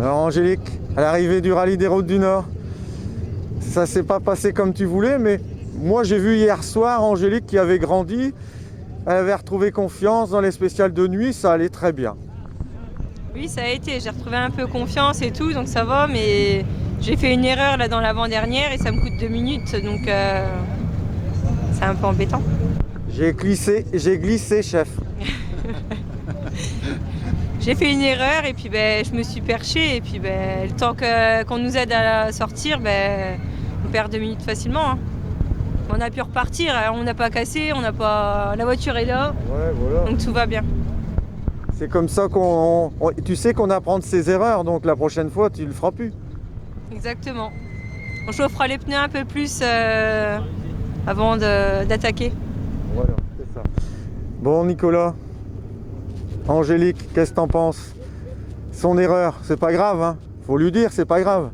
Alors Angélique, à l'arrivée du rallye des routes du Nord, ça s'est pas passé comme tu voulais, mais moi j'ai vu hier soir Angélique qui avait grandi, elle avait retrouvé confiance dans les spéciales de nuit, ça allait très bien. Oui, ça a été, j'ai retrouvé un peu confiance et tout, donc ça va, mais j'ai fait une erreur là dans l'avant-dernière et ça me coûte 2 minutes, donc c'est un peu embêtant. J'ai glissé chef. J'ai fait une erreur et puis je me suis perchée et puis le temps qu'on nous aide à sortir, on perd 2 minutes facilement. Hein. On a pu repartir, on n'a pas cassé, la voiture est là, Ouais, voilà. donc tout va bien. C'est comme ça tu sais qu'on apprend de ses erreurs, donc la prochaine fois tu le feras plus. Exactement. On chauffera les pneus un peu plus avant d'attaquer. Voilà, c'est ça. Bon Nicolas, Angélique, qu'est-ce que t'en penses? Son erreur, c'est pas grave, hein? Faut lui dire, c'est pas grave.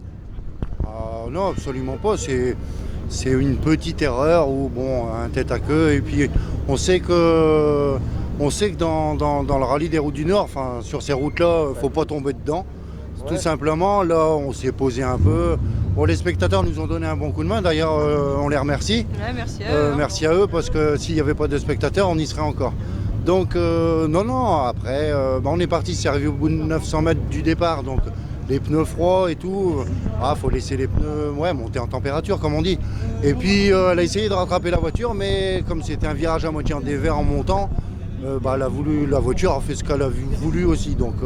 Ah, non, absolument pas. C'est une petite erreur ou bon, un tête à queue. Et puis on sait que dans le rallye des routes du Nord, enfin sur ces routes-là, faut pas tomber dedans. Ouais. Tout simplement, là, on s'est posé un peu. Bon, les spectateurs nous ont donné un bon coup de main. D'ailleurs, on les remercie. Ouais, merci à eux. Merci à eux parce que s'il n'y avait pas de spectateurs, on y serait encore. Donc, non, après, on est parti, c'est arrivé au bout de 900 mètres du départ. Donc, les pneus froids et tout, faut laisser les pneus monter en température, comme on dit. Et puis, elle a essayé de rattraper la voiture, mais comme c'était un virage à moitié en dévers en montant, la voiture a fait ce qu'elle a voulu aussi. Donc,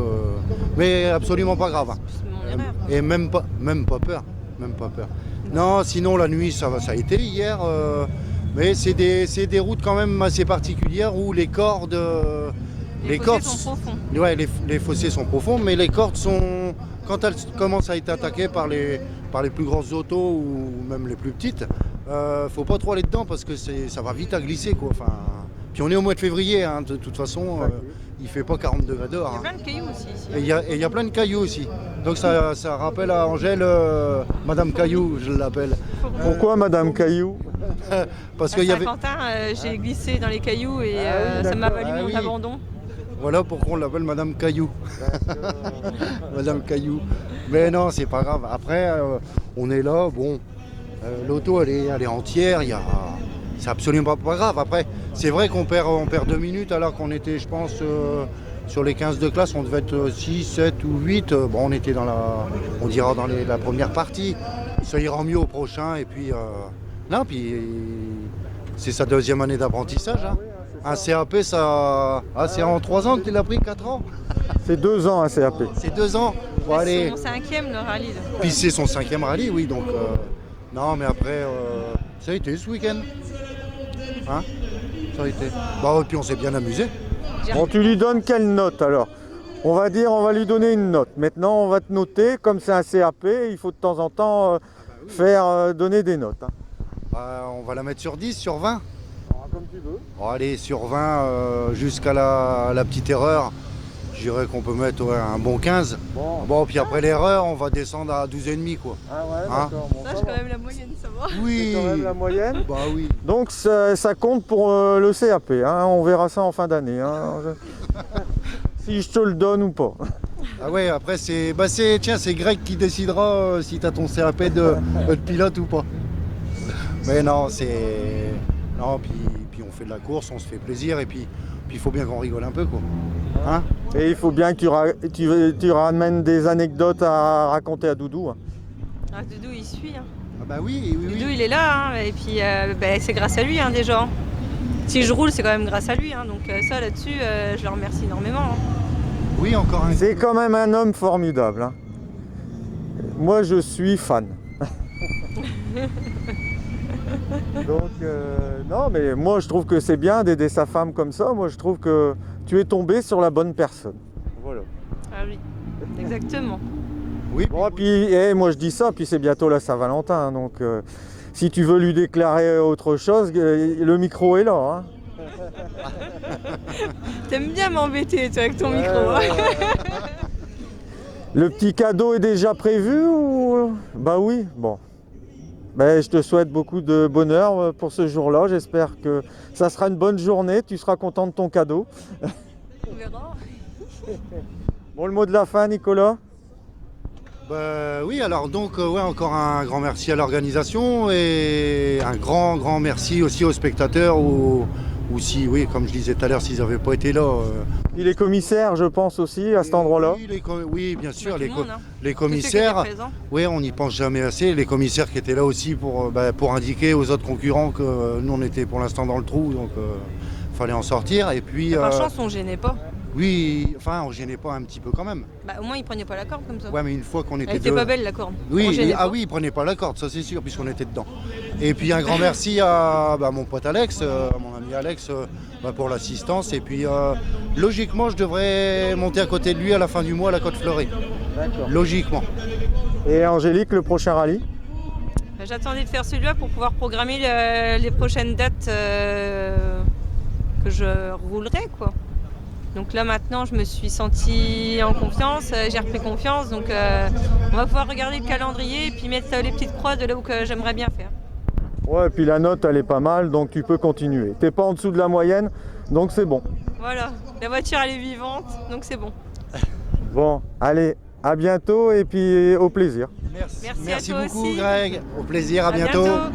mais absolument pas grave. C'est mon erreur. Et même pas peur. Non, sinon la nuit ça a été hier, mais c'est des routes quand même assez particulières où les cordes, Les fossés sont profonds. Ouais, les fossés sont profonds, mais les cordes sont, quand elles commencent à être attaquées par les plus grosses autos ou même les plus petites, faut pas trop aller dedans parce que ça va vite à glisser quoi. Enfin, puis on est au mois de février, hein, de toute façon, il fait pas 40 degrés dehors. Il y a plein de cailloux aussi ici. Et il y a plein de cailloux aussi. Donc ça rappelle à Angèle, Madame Caillou, je l'appelle. Pourquoi Madame Caillou? Parce À qu'il y avait. Saint-Quentin, j'ai glissé dans les cailloux et Ah oui, ça m'a d'accord. valu Ah mon oui. abandon. Voilà pourquoi on l'appelle Madame Caillou. Madame Caillou. Mais non, c'est pas grave. Après, on est là, bon. L'auto, elle est entière. C'est absolument pas grave. Après, c'est vrai qu'on perd 2 minutes alors qu'on était, je pense, sur les 15 de classe, on devait être 6, 7 ou 8. Bon, on était dans la première partie. Ça ira mieux au prochain. Et puis, non, puis c'est sa deuxième année d'apprentissage. Hein. Un CAP, c'est en 3 ans qu'il a pris, 4 ans. C'est 2 ans un CAP. C'est 2 ans. Bon, C'est allez. mon 5e le rallye. Là. Puis c'est son 5e rallye, oui. Donc, non, mais après, ça a été ce week-end. Hein, ça a été. Bon, puis on s'est bien amusé. Bon, tu lui donnes quelle note alors? On va lui donner une note. Maintenant, on va te noter, comme c'est un CAP, il faut de temps en temps donner des notes. Hein. On va la mettre sur 10, sur 20. Comme tu veux. Bon, allez, sur 20, jusqu'à la petite erreur, je dirais qu'on peut mettre un bon 15. Bon, puis après l'erreur, on va descendre à 12,5 quoi. Ah ouais, Hein d'accord. Bon, Ça, j'ai quand même la moyenne, ça va. Oui. c'est quand même la moyenne. Bah oui. Donc ça compte pour le CAP. Hein. On verra ça en fin d'année. Hein. Si je te le donne ou pas. Ah ouais, après c'est Greg qui décidera si t'as ton CAP de pilote ou pas. Mais non, puis on fait de la course, on se fait plaisir et puis il faut bien qu'on rigole un peu quoi. Hein? Et il faut bien que tu ramènes des anecdotes à raconter à Doudou. Hein. Ah, Doudou, il suit. Hein. Ah bah oui. Doudou, il est là. Hein, et puis, c'est grâce à lui hein, déjà. Si je roule, c'est quand même grâce à lui. Hein, donc ça, là-dessus, je le remercie énormément. Hein. Oui, encore un. C'est quand même un homme formidable. Hein. Moi, je suis fan. Donc, non, mais moi, je trouve que c'est bien d'aider sa femme comme ça. Moi, je trouve que tu es tombé sur la bonne personne. Voilà. Ah oui, exactement. Oui, Bon, et puis, moi, je dis ça, puis c'est bientôt la Saint-Valentin. Hein, donc, si tu veux lui déclarer autre chose, le micro est là. Hein. T'aimes bien m'embêter, toi, avec ton micro. Hein. Le petit cadeau est déjà prévu ou... Bah oui, bon. Ben, je te souhaite beaucoup de bonheur pour ce jour-là. J'espère que ça sera une bonne journée. Tu seras content de ton cadeau. On verra. Bon, le mot de la fin, Nicolas? Bah, oui, alors donc ouais, encore un grand merci à l'organisation et un grand merci aussi aux spectateurs ou si, oui, comme je disais tout à l'heure, s'ils n'avaient pas été là. Et les commissaires, je pense aussi, à cet endroit-là. Oui, oui, bien sûr, Tout le monde, hein. les Tous ceux qui commissaires, étaient présents. oui, on n'y pense jamais assez. Les commissaires qui étaient là aussi pour indiquer aux autres concurrents que nous, on était pour l'instant dans le trou, donc fallait en sortir. Et puis, Par chance, on gênait pas. oui, enfin, on gênait pas un petit peu quand même. Bah, au moins, ils prenaient pas la corde comme ça. Ouais, mais une fois qu'on était Elle était pas belle la corde. On Oui, gênait pas. oui, ils prenaient pas la corde, ça c'est sûr, puisqu'on était dedans. Et puis un grand merci à mon pote Alex, à mon ami Alex, pour l'assistance. Et puis logiquement, je devrais monter à côté de lui à la fin du mois à la Côte Fleurée. D'accord. Logiquement. Et Angélique, le prochain rallye? J'attendais de faire celui-là pour pouvoir programmer les prochaines dates que je roulerai, quoi. Donc là maintenant je me suis sentie en confiance, j'ai repris confiance, donc on va pouvoir regarder le calendrier et puis mettre les petites croix de là où que j'aimerais bien faire. Ouais, et puis la note, elle est pas mal, donc tu peux continuer. T'es pas en dessous de la moyenne, donc c'est bon. Voilà, la voiture elle est vivante, donc c'est bon. Bon, allez, à bientôt et puis au plaisir. Merci à toi beaucoup aussi. Greg, au plaisir, à bientôt. Bientôt.